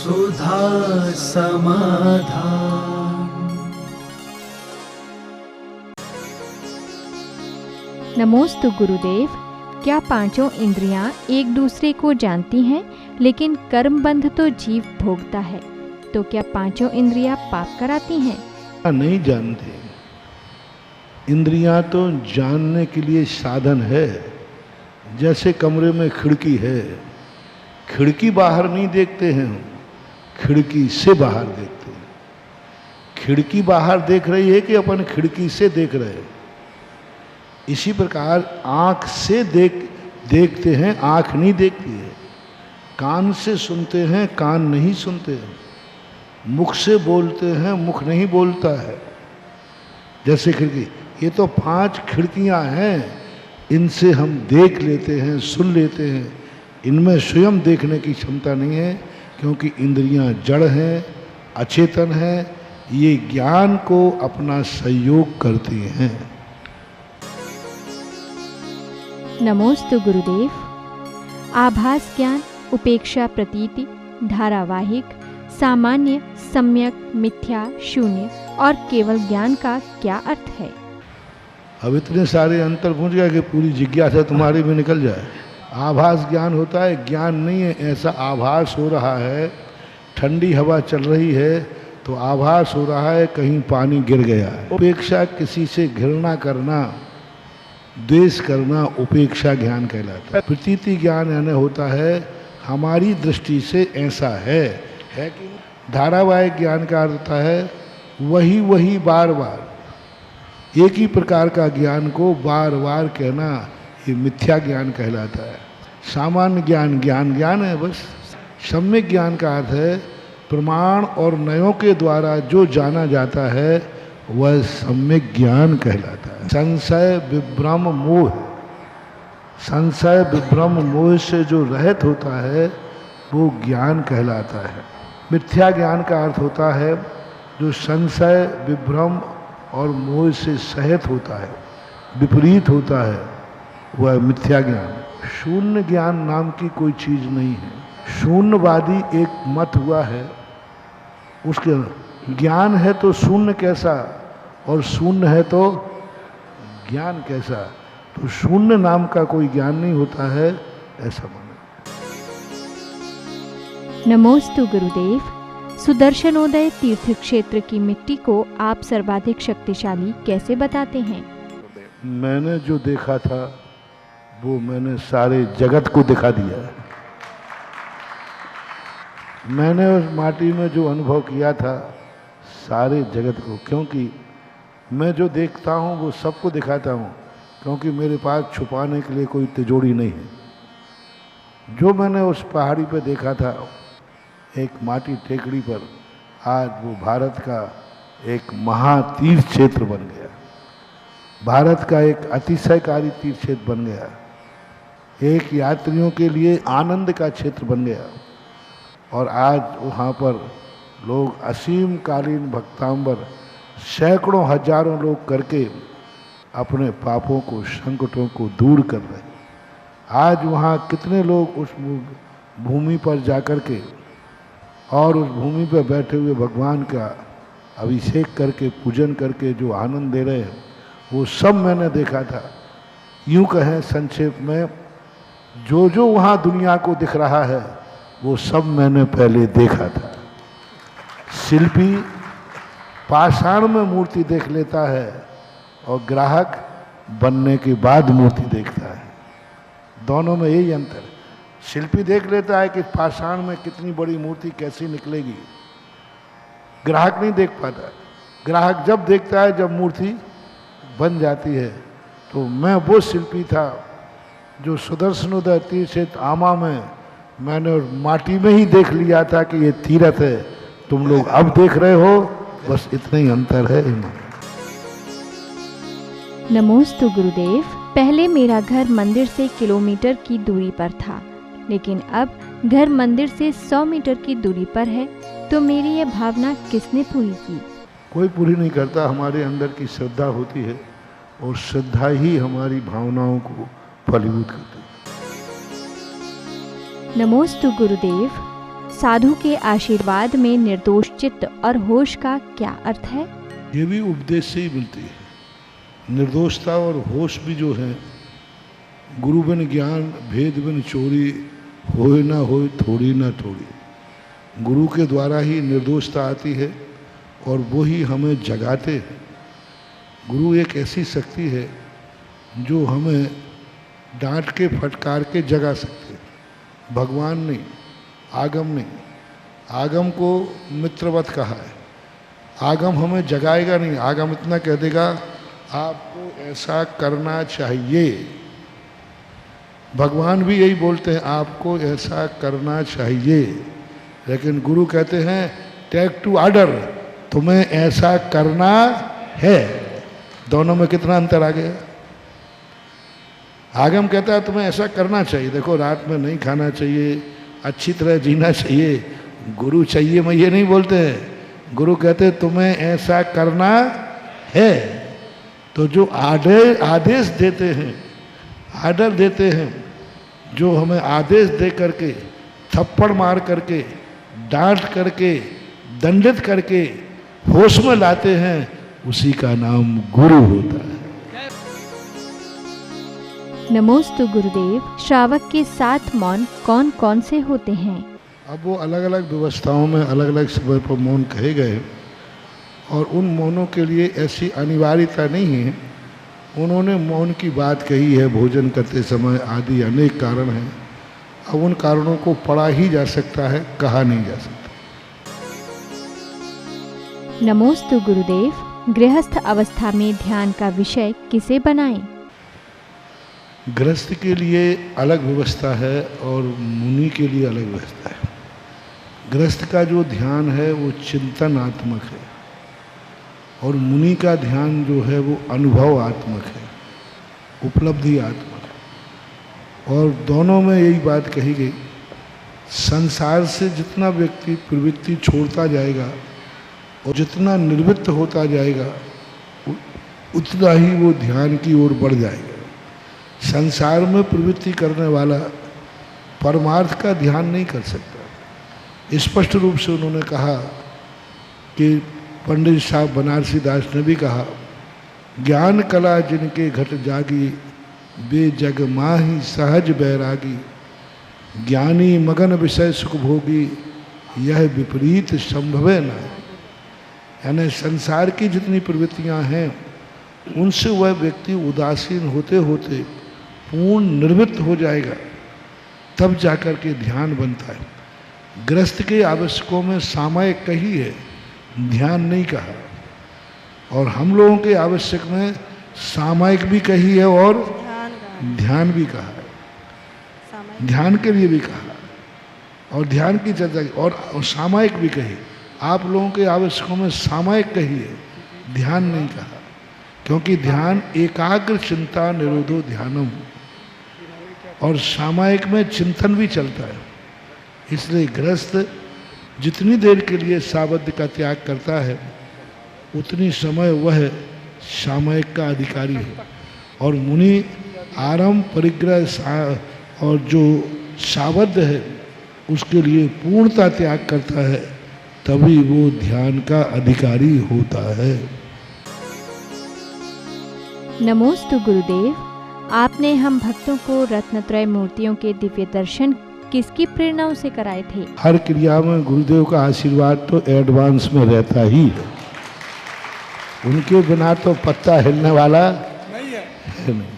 सुधा समाधान। नमोस्तु गुरुदेव। क्या पांचों इंद्रियां एक दूसरे को जानती हैं, लेकिन कर्म बंध तो जीव भोगता है, तो क्या पांचों इंद्रियां पाप कराती हैं? नहीं जानते। इंद्रियां तो जानने के लिए साधन है। जैसे कमरे में खिड़की है, खिड़की बाहर नहीं देखते हैं, खिड़की से बाहर देखते हैं। खिड़की बाहर देख रही है कि अपन खिड़की से देख रहे हैं। इसी प्रकार आँख से देखते हैं, आँख नहीं देखती है। कान से सुनते हैं, कान नहीं सुनते हैं। मुख से बोलते हैं, मुख नहीं बोलता है। जैसे खिड़की, ये तो 5 खिड़कियां हैं, इनसे हम देख लेते हैं, सुन लेते हैं। इनमें स्वयं देखने की क्षमता नहीं है, क्योंकि इंद्रियां जड़ हैं, अचेतन हैं। ये ज्ञान को अपना सहयोग करती हैं। नमोस्तु गुरुदेव। आभास ज्ञान, उपेक्षा प्रतीति, धारावाहिक, सामान्य, सम्यक, मिथ्या, शून्य और केवल ज्ञान का क्या अर्थ है? अब इतने सारे अंतर पूछ गया कि पूरी जिज्ञासा तुम्हारी भी निकल जाए। आभास ज्ञान होता है, ज्ञान नहीं है। ऐसा आभास हो रहा है, ठंडी हवा चल रही है तो आभास हो रहा है कहीं पानी गिर गया है। उपेक्षा किसी से घृणा करना, द्वेष करना उपेक्षा ज्ञान कहलाता है। प्रतीति ज्ञान यानी होता है हमारी दृष्टि से ऐसा है कि धारावाहिक ज्ञान का अर्थ होता है वही बार बार एक ही प्रकार का ज्ञान को बार बार कहना, ये मिथ्या ज्ञान कहलाता है। सामान्य ज्ञान है बस। सम्यक ज्ञान का अर्थ है प्रमाण और नयों के द्वारा जो जाना जाता है वह सम्यक ज्ञान कहलाता है। संशय विभ्रम मोह, संशय विभ्रम मोह से जो रहित होता है वो ज्ञान कहलाता है। मिथ्या ज्ञान का अर्थ होता है जो संशय विभ्रम और मोह से सहित होता है, विपरीत होता है, वह मिथ्या ज्ञान। शून्य ज्ञान नाम की कोई चीज नहीं है। शून्यवादी एक मत हुआ है, उसके ज्ञान है तो शून्य कैसा, और शून्य है तो ज्ञान कैसा। तो शून्य नाम का कोई ज्ञान नहीं होता है, ऐसा माना। नमोस्तु गुरुदेव। सुदर्शनोदय तीर्थ क्षेत्र की मिट्टी को आप सर्वाधिक शक्तिशाली कैसे बताते हैं? मैंने जो देखा था वो मैंने सारे जगत को दिखा दिया। मैंने उस माटी में जो अनुभव किया था सारे जगत को, क्योंकि मैं जो देखता हूँ वो सबको दिखाता हूँ, क्योंकि मेरे पास छुपाने के लिए कोई तिजोरी नहीं है। जो मैंने उस पहाड़ी पे देखा था, एक माटी टेकड़ी पर, आज वो भारत का एक महातीर्थ क्षेत्र बन गया। भारत का एक अतिशयकारी तीर्थ क्षेत्र बन गया। एक यात्रियों के लिए आनंद का क्षेत्र बन गया। और आज वहाँ पर लोग असीम कालीन भक्तांबर सैकड़ों हजारों लोग करके अपने पापों को, संकटों को दूर कर रहे हैं। आज वहाँ कितने लोग उस भूमि पर जाकर के और उस भूमि पर बैठे हुए भगवान का अभिषेक करके, पूजन करके जो आनंद दे रहे हैं, वो सब मैंने देखा था। यूँ कहें संक्षेप में, जो वहाँ दुनिया को दिख रहा है वो सब मैंने पहले देखा था। शिल्पी पाषाण में मूर्ति देख लेता है और ग्राहक बनने के बाद मूर्ति देखता है। दोनों में यही अंतर है। शिल्पी देख लेता है कि पाषाण में कितनी बड़ी मूर्ति कैसी निकलेगी, ग्राहक नहीं देख पाता। ग्राहक जब देखता है जब मूर्ति बन जाती है। तो मैं वो शिल्पी था जो सुदर्शनोदय तीर्थ क्षेत्र आमा में मैंने माटी में ही देख लिया था कि ये तीर्थ है। तुम लोग अब देख रहे हो, बस इतना ही अंतर है इनमें। नमोस्तु गुरुदेव। पहले मेरा घर मंदिर से किलोमीटर की दूरी पर था, लेकिन अब घर मंदिर से 100 मीटर की दूरी पर है, तो मेरी यह भावना किसने पूरी की? कोई पूरी नहीं करता। हमारे अंदर की श्रद्धा होती है और श्रद्धा ही हमारी भावनाओं को फलीभूत करती है। नमोस्तु गुरुदेव। साधु के आशीर्वाद में निर्दोष चित्त और होश का क्या अर्थ है? ये भी उपदेश से ही मिलती है। निर्दोषता और होश भी जो है, गुरु बिन ज्ञान भेद बिन चोरी, होए ना होए थोड़ी ना थोड़ी। गुरु के द्वारा ही निर्दोषता आती है और वो ही हमें जगाते हैं। गुरु एक ऐसी शक्ति है जो हमें डांट के फटकार के जगा सकते हैं। भगवान नहीं, आगम नहीं। आगम को मित्रवत कहा है। आगम हमें जगाएगा नहीं। आगम इतना कह देगा आपको ऐसा करना चाहिए। भगवान भी यही बोलते हैं आपको ऐसा करना चाहिए, लेकिन गुरु कहते हैं टेक टू ऑर्डर, तुम्हें ऐसा करना है। दोनों में कितना अंतर आ गया। आगम कहता है तुम्हें ऐसा करना चाहिए, देखो रात में नहीं खाना चाहिए, अच्छी तरह जीना चाहिए। गुरु चाहिए मैं ये नहीं बोलते हैं। गुरु कहते हैं तुम्हें ऐसा करना है। तो जो आदेश देते हैं, आर्डर देते हैं, जो हमें आदेश दे करके, थप्पड़ मार करके, डांट करके, दंडित करके होश में लाते हैं, उसी का नाम गुरु होता है। नमोस्तु गुरुदेव। श्रावक के 7 मौन कौन कौन से होते हैं? अब वो अलग अलग व्यवस्थाओं में अलग अलग समय पर मौन कहे गए और उन मौनों के लिए ऐसी अनिवार्यता नहीं है। उन्होंने मौन की बात कही है भोजन करते समय आदि अनेक कारण हैं। अब उन कारणों को पढ़ा ही जा सकता है, कहा नहीं जा सकता। नमोस्तु गुरुदेव। गृहस्थ अवस्था में ध्यान का विषय किसे बनाएं? गृहस्थ के लिए अलग व्यवस्था है और मुनि के लिए अलग व्यवस्था है। गृहस्थ का जो ध्यान है वो चिंतनात्मक है और मुनि का ध्यान जो है वो अनुभवात्मक है, उपलब्धि आत्मक है। और दोनों में यही बात कही गई, संसार से जितना व्यक्ति प्रवृत्ति छोड़ता जाएगा और जितना निर्वृत्त होता जाएगा उतना ही वो ध्यान की ओर बढ़ जाएगा। संसार में प्रवृत्ति करने वाला परमार्थ का ध्यान नहीं कर सकता। स्पष्ट रूप से उन्होंने कहा कि पंडित साहब बनारसी दास ने भी कहा, ज्ञान कला जिनके घट जागी, बे जग माही सहज बैरागी, ज्ञानी मगन विषय सुख भोगी, यह विपरीत संभवे न। यानी संसार की जितनी प्रवृत्तियां हैं उनसे वह व्यक्ति उदासीन होते होते पूर्ण निर्वृत्त हो जाएगा, तब जाकर के ध्यान बनता है। गृहस्थ के आवश्यकों में सामायिक कही है, ध्यान नहीं कहा। और हम लोगों के आवश्यक में सामायिक भी कही है और ध्यान भी कहा है। ध्यान के लिए भी कहा और ध्यान की चर्चा की और सामायिक भी कही। आप लोगों के आवश्यकों में सामायिक कही है, ध्यान नहीं कहा, क्योंकि ध्यान एकाग्र चिंता निरोधो ध्यानम, और सामायिक में चिंतन भी चलता है। इसलिए गृहस्थ जितनी देर के लिए सावध का त्याग करता है उतनी समय वह सामायिक का अधिकारी है। और मुनि आरंभ परिग्रह और जो सावध है उसके लिए पूर्णता त्याग करता है, तभी वो ध्यान का अधिकारी होता है। नमोस्तु गुरुदेव। आपने हम भक्तों को रत्नत्रय मूर्तियों के दिव्य दर्शन किसकी प्रेरणाओं से कराए थे? हर क्रिया में गुरुदेव का आशीर्वाद तो एडवांस में रहता ही है। उनके बिना तो पत्ता हिलने वाला नहीं है।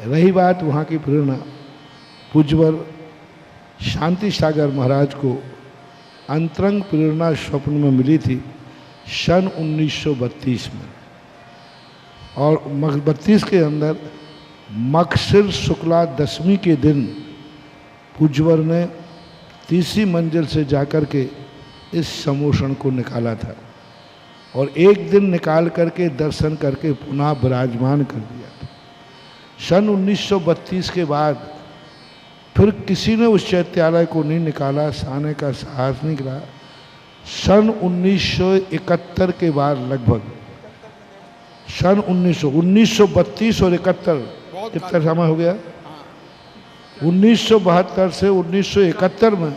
रही बात वहाँ की प्रेरणा, पूज्यवर शांति सागर महाराज को अंतरंग प्रेरणा स्वप्न में मिली थी सन 1932 में। और 32 के अंदर मकसिर शुक्ला दशमी के दिन पूज्यवर ने तीसरी मंजिल से जाकर के इस समोषण को निकाला था और एक दिन निकाल करके दर्शन करके पुनः विराजमान कर दिया था। सन 1932 के बाद फिर किसी ने उस चैत्यालय को नहीं निकाला, साने का साहस नहीं करा। सन 1971 के बाद लगभग सन 1932 और 71 कितना समय हो गया, 1972 से 1971 में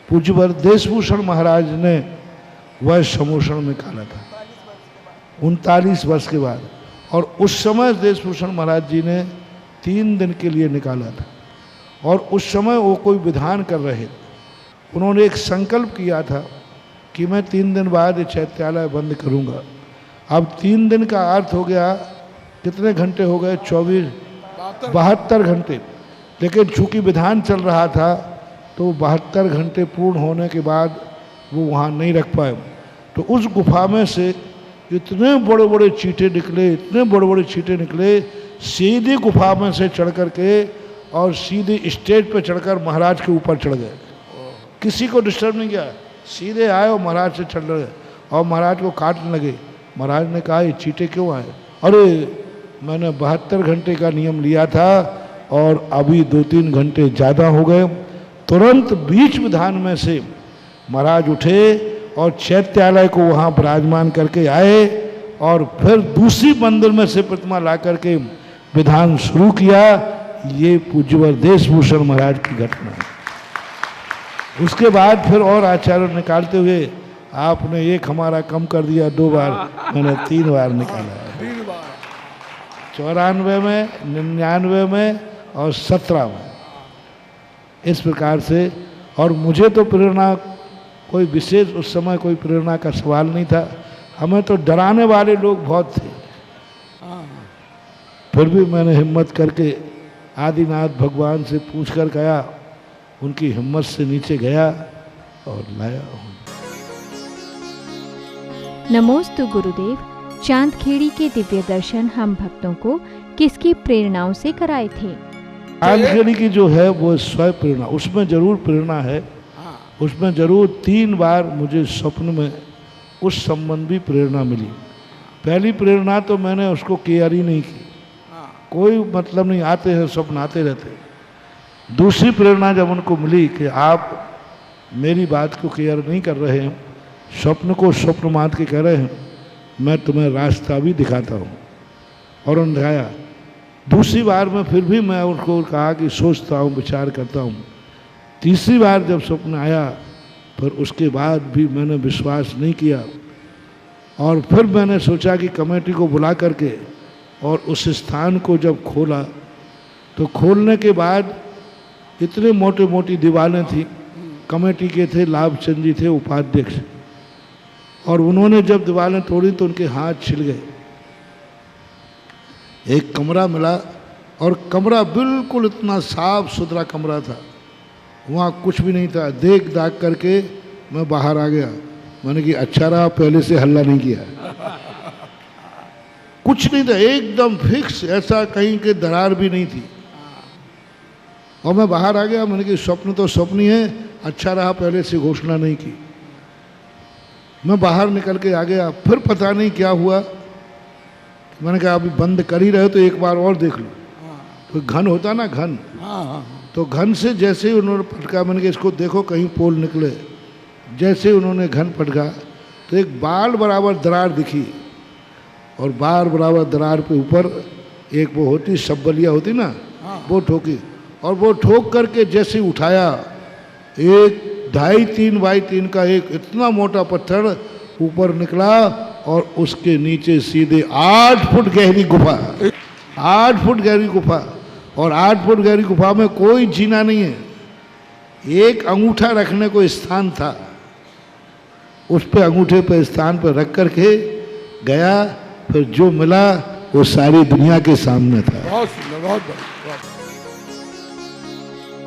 पूज्यवर देशभूषण महाराज ने वह समोषण निकाला था 39 वर्ष के बाद। और उस समय देशभूषण महाराज जी ने 3 दिन के लिए निकाला था। और उस समय वो कोई विधान कर रहे थे। उन्होंने एक संकल्प किया था कि मैं 3 दिन बाद ये चैत्यालय बंद करूंगा। अब 3 दिन का अर्थ हो गया, कितने घंटे हो गए? 72 घंटे। लेकिन चूंकि विधान चल रहा था तो 72 घंटे पूर्ण होने के बाद वो वहाँ नहीं रख पाए। तो उस गुफा में से इतने बड़े बड़े चींटे निकले, इतने बड़े बड़े चींटे निकले, सीधी गुफा में से चढ़ करके और सीधे स्टेज पे चढ़कर महाराज के ऊपर चढ़ गए। किसी को डिस्टर्ब नहीं किया, सीधे आए और महाराज से चढ़ गए और महाराज को काटने लगे। महाराज ने कहा, ये चींटे क्यों आए? अरे मैंने 72 घंटे का नियम लिया था और अभी 2-3 घंटे ज़्यादा हो गए। तुरंत बीच विधान में से महाराज उठे और चैत्यालय को वहाँ विराजमान करके आए और फिर दूसरी मंदिर में से प्रतिमा ला करके विधान शुरू किया। ये पूज्यवर देशभूषण महाराज की घटना है। उसके बाद फिर और आचार्य निकालते हुए आपने एक हमारा कम कर दिया, 2 बार, मैंने 3 बार निकाला है। 94 में, 99 में और 17 में, इस प्रकार से। और मुझे तो प्रेरणा कोई विशेष उस समय कोई प्रेरणा का सवाल नहीं था। हमें तो डराने वाले लोग बहुत थे, फिर भी मैंने हिम्मत करके आदिनाथ भगवान से पूछ कर गया, उनकी हिम्मत से नीचे गया और लाया हूँ। नमोस्तु गुरुदेव। चांदखेड़ी के दिव्य दर्शन हम भक्तों को किसकी प्रेरणाओं से कराए थे? चांदखेड़ी की जो है वो स्वयं प्रेरणा, उसमें जरूर प्रेरणा है। उसमें जरूर 3 बार मुझे स्वप्न में उस संबंधी प्रेरणा मिली। पहली प्रेरणा तो मैंने उसको केयर ही नहीं की, कोई मतलब नहीं, आते हैं स्वप्न आते रहते। दूसरी प्रेरणा जब उनको मिली कि आप मेरी बात को केयर नहीं कर रहे हैं, स्वप्न को स्वप्न मान के कह रहे हैं, मैं तुम्हें रास्ता भी दिखाता हूँ, और उन्होंने दिखाया। दूसरी बार में फिर भी मैं उनको कहा कि सोचता हूँ, विचार करता हूँ। तीसरी बार जब स्वप्न आया फिर उसके बाद भी मैंने विश्वास नहीं किया, और फिर मैंने सोचा कि कमेटी को बुला करके और उस स्थान को जब खोला तो खोलने के बाद इतने मोटे मोटी दीवारें थी। कमेटी के थे, लाभचंद जी थे उपाध्यक्ष, और उन्होंने जब दीवारें तोड़ी तो उनके हाथ छिल गए। एक कमरा मिला और कमरा बिल्कुल इतना साफ सुथरा कमरा था, वहाँ कुछ भी नहीं था। देख दाख करके मैं बाहर आ गया। मैंने कि अच्छा रहा पहले से हल्ला नहीं किया। कुछ नहीं था, एकदम फिक्स, ऐसा कहीं के दरार भी नहीं थी। और मैं बाहर आ गया। मैंने कि स्वप्न तो स्वप्न ही है, अच्छा रहा पहले से घोषणा नहीं की। मैं बाहर निकल के आ गया। फिर पता नहीं क्या हुआ, मैंने कहा अभी बंद कर ही रहे तो एक बार और देख लो। तो घन होता ना, घन, तो घन से जैसे ही उन्होंने पटका, मैंने कहा इसको देखो कहीं पोल निकले। जैसे उन्होंने घन पटका तो एक बाल बराबर दरार दिखी, और बाल बराबर दरार पे ऊपर एक वो होती शब्बलिया होती ना, वो ठोकी, और वो ठोक करके जैसे उठाया, एक 2.5-3 बाई 3 का एक इतना मोटा पत्थर ऊपर निकला, और उसके नीचे सीधे 8 फुट गहरी गुफा, 8 फुट गहरी गुफा। और 8 फुट गहरी गुफा में कोई जीना नहीं है, एक अंगूठा रखने को स्थान था। उस पे अंगूठे पे स्थान पर रख करके गया। फिर जो मिला वो सारी दुनिया के सामने था। बहुत सुंदर, बहुत।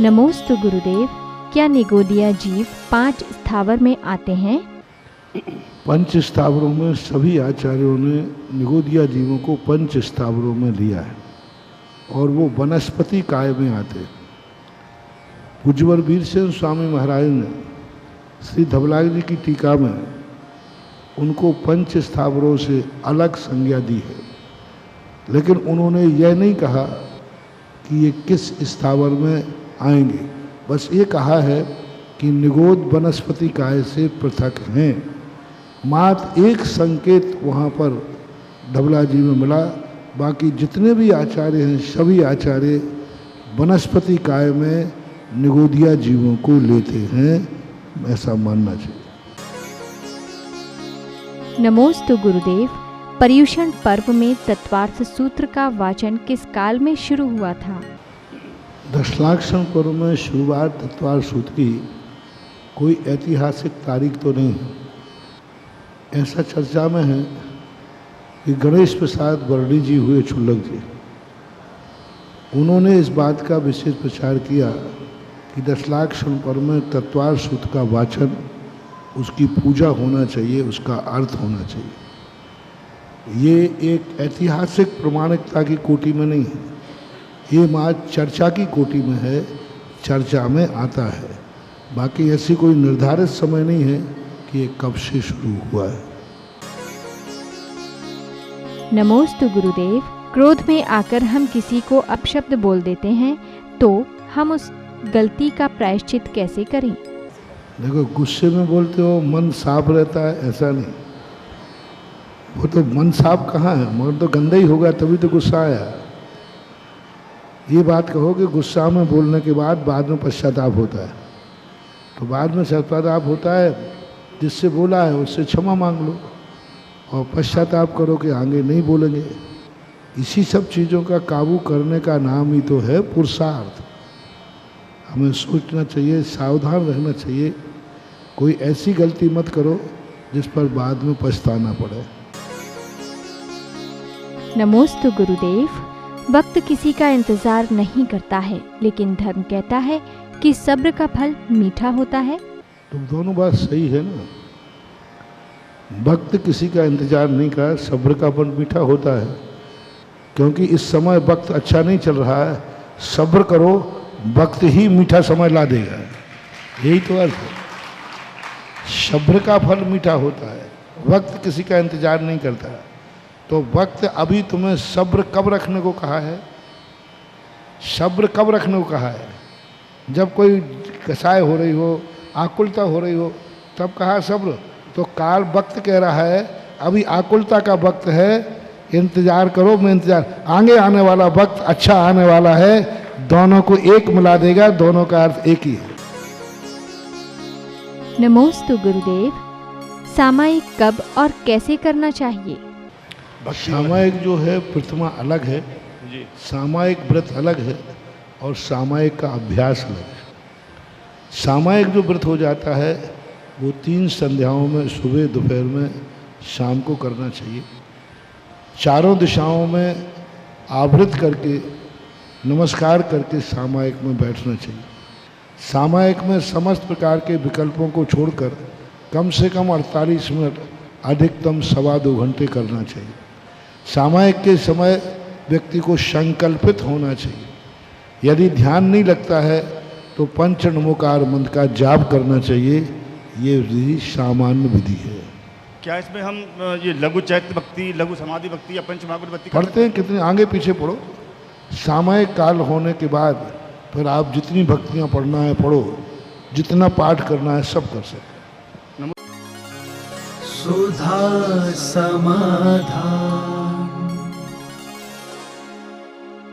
नमोस्तु गुरुदेव। क्या निगोदिया जीव 5 स्थावर में आते हैं? 5 स्थावरों में सभी आचार्यों ने निगोदिया जीवों को 5 स्थावरों में लिया है, और वो वनस्पति काय में आते हैं। पूज्यवर वीरसेन स्वामी महाराज ने श्री धवलाग जी की टीका में उनको 5 स्थावरों से अलग संज्ञा दी है, लेकिन उन्होंने यह नहीं कहा कि ये किस स्थावर में आएंगे। बस ये कहा है कि निगोद वनस्पति काय से पृथक हैं। मात्र एक संकेत वहाँ पर धवला जी में मिला, बाकी जितने भी आचार्य हैं सभी आचार्य वनस्पति काय में निगोदिया जीवों को लेते हैं। ऐसा मानना चाहिए। नमोस्तु गुरुदेव। पर्युषण पर्व में तत्वार्थ सूत्र का वाचन किस काल में शुरू हुआ था? दशलाक्षण पर्व में शुरुआत तत्वार्थ सूत्र की कोई ऐतिहासिक तारीख तो नहीं है। ऐसा चर्चा में है कि गणेश प्रसाद वर्णी जी हुए क्षुल्लक जी, उन्होंने इस बात का विशेष प्रचार किया कि दशलाक्षण पर्व में तत्वार्थ सूत्र का वाचन, उसकी पूजा होना चाहिए, उसका अर्थ होना चाहिए। ये एक ऐतिहासिक प्रमाणिकता की कोटि में नहीं है, ये माँ चर्चा की कोटि में है, चर्चा में आता है। बाकी ऐसी कोई निर्धारित समय नहीं है कि ये कब से शुरू हुआ है। नमोस्तु गुरुदेव। क्रोध में आकर हम किसी को अपशब्द बोल देते हैं तो हम उस गलती का प्रायश्चित कैसे करें? देखो, गुस्से में बोलते हो मन साफ रहता है, ऐसा नहीं। वो तो मन साफ कहाँ है, मन तो गंदा ही होगा, तभी तो गुस्सा आया। ये बात कहो कि गुस्सा में बोलने के बाद में पश्चाताप होता है, तो बाद में पश्चाताप होता है, जिससे बोला है उससे क्षमा मांग लो और पश्चाताप करो कि आगे नहीं बोलेंगे। इसी सब चीज़ों का काबू करने का नाम ही तो है पुरुषार्थ। हमें सोचना चाहिए, सावधान रहना चाहिए, कोई ऐसी गलती मत करो जिस पर बाद में पछताना पड़े। नमोस्तु गुरुदेव। वक्त किसी का इंतजार नहीं करता है, लेकिन धर्म कहता है कि सब्र का फल मीठा होता है। तो दोनों बात सही है ना। वक्त किसी का इंतजार नहीं कर, सब्र का फल मीठा होता है, क्योंकि इस समय वक्त अच्छा नहीं चल रहा है। सब्र करो, वक्त ही मीठा समय ला देगा, यही तो अर्थ है। सब्र का फल मीठा होता है, वक्त किसी का इंतजार नहीं करता। तो वक्त अभी तुम्हें सब्र कब रखने को कहा है? सब्र कब रखने को कहा है? जब कोई कसाय हो रही हो, आकुलता हो रही हो, तब कहा सब्र। तो काल वक्त कह रहा है अभी आकुलता का वक्त है, इंतजार करो। मैं इंतजार, आगे आने वाला वक्त अच्छा आने वाला है, दोनों को एक मिला देगा, दोनों का अर्थ एक ही है। नमोस्तु गुरुदेव। सामायिक कब और कैसे करना चाहिए? सामायिक जो है प्रतिमा अलग है, सामायिक व्रत अलग है और सामायिक का अभ्यास अलग है। सामायिक जो व्रत हो जाता है वो 3 संध्याओं में, सुबह, दोपहर में, शाम को करना चाहिए। चारों दिशाओं में आवृत करके नमस्कार करके सामायिक में बैठना चाहिए। सामायिक में समस्त प्रकार के विकल्पों को छोड़कर कम से कम 48 मिनट, अधिकतम 2.25 घंटे करना चाहिए। सामायिक के समय व्यक्ति को संकल्पित होना चाहिए। यदि ध्यान नहीं लगता है तो पंच नमोकार मंत्र का जाप करना चाहिए। ये विधि सामान्य विधि है। क्या इसमें हम ये लघु चैत्य भक्ति, लघु समाधि भक्ति या पंचमहाभूत भक्ति पढ़ते हैं? कितने आगे पीछे पढ़ो। सामायिक काल होने के बाद फिर आप जितनी भक्तियाँ पढ़ना है पढ़ो, जितना पाठ करना है सब कर सकते। सुधा समाधान